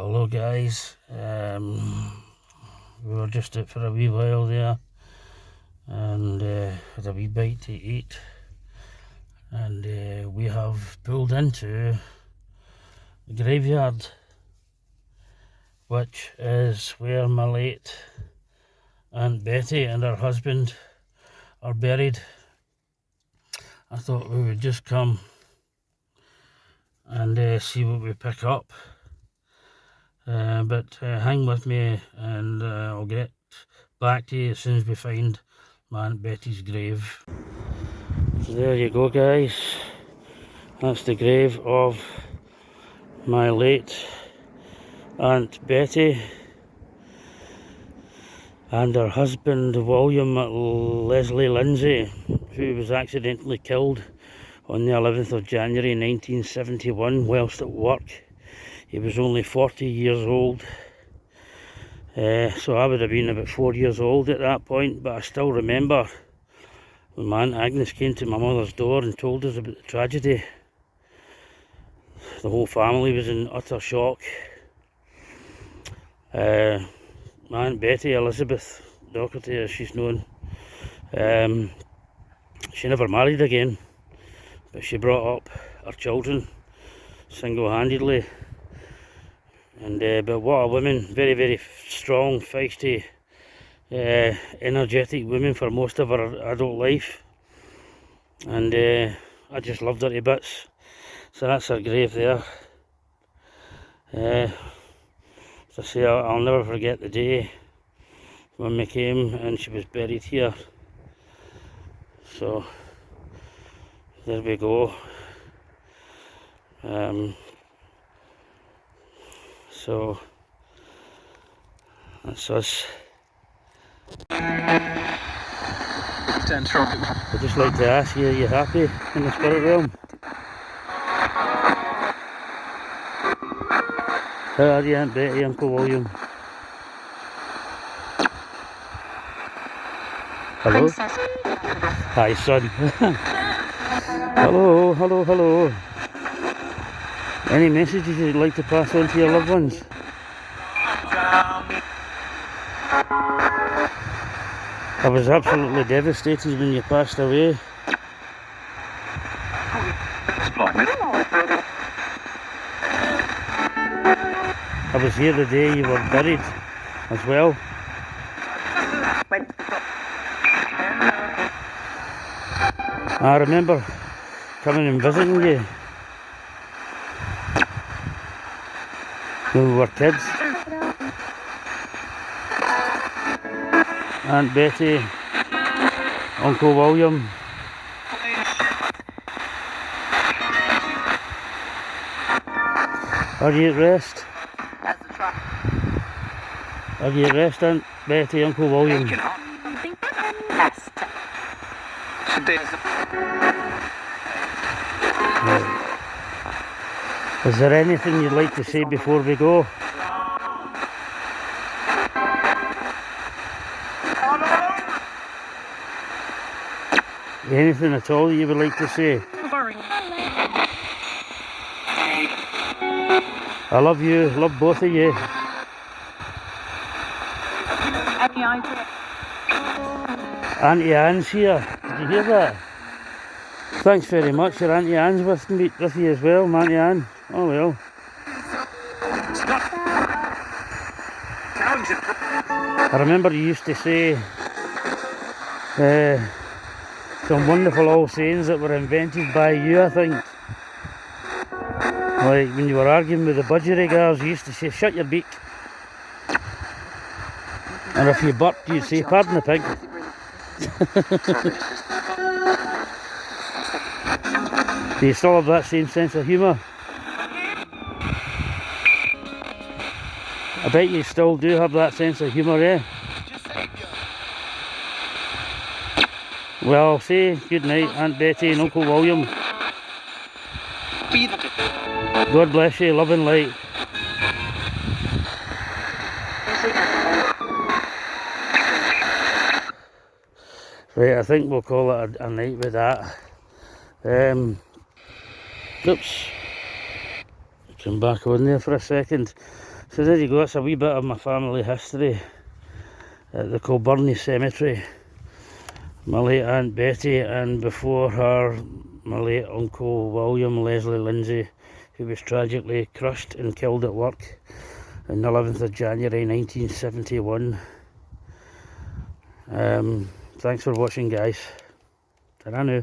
Hello guys, we were just out for a wee while there and had a wee bite to eat, and we have pulled into the graveyard, which is where my late Aunt Betty and her husband are buried. I thought we would just come and see what we pick up. But hang with me and I'll get back to you as soon as we find my Aunt Betty's grave. So there you go guys, that's the grave of my late Aunt Betty and her husband William Leslie Lindsay, who was accidentally killed on the 11th of January 1971 whilst at work. He was only 40 years old, so I would have been about 4 years old at that point, but I still remember when my Aunt Agnes came to my mother's door and told us about the tragedy. The whole family was in utter shock. My Aunt Betty, Elizabeth Docherty as she's known, she never married again, but she brought up her children single-handedly. And but what a woman, very, very strong, feisty, energetic woman for most of her adult life. And I just loved her to bits. So that's her grave there. As I say, I'll never forget the day when we came and she was buried here. So there we go. So that's us. I'd just like to ask you, are you happy in the spirit realm? How are you, Aunt Betty, Uncle William? Hello? Hi, son. Hello, hello, hello. Any messages you'd like to pass on to your loved ones? I was absolutely devastated when you passed away. I was here the day you were buried as well. I remember coming and visiting you when we were kids. Aunt Betty, Uncle William. Are you at rest? Are you at rest, Aunt Betty, Uncle William? Is there anything you'd like to say before we go? Anything at all you would like to say? I love you, love both of you. Auntie Anne's here. Did you hear that? Thanks very much. Your Auntie Anne's with you as well, Auntie Anne. Oh well. I remember you used to say some wonderful old sayings that were invented by you, I think. Like when you were arguing with the budgery girls, you used to say, "Shut your beak." And if you burped, you'd say, "Pardon the pig." Do you still have that same sense of humour? I bet you still do have that sense of humour, eh? Well, I'll say good night, Aunt Betty and Uncle William. God bless you, love and light. Right, I think we'll call it a night with that. Oops. Come back on there for a second. So there you go, that's a wee bit of my family history at the Kilburnie Cemetery. My late Aunt Betty, and before her, my late Uncle William Leslie Lindsay, who was tragically crushed and killed at work on the 11th of January 1971. Thanks for watching, guys. Ta-ra now.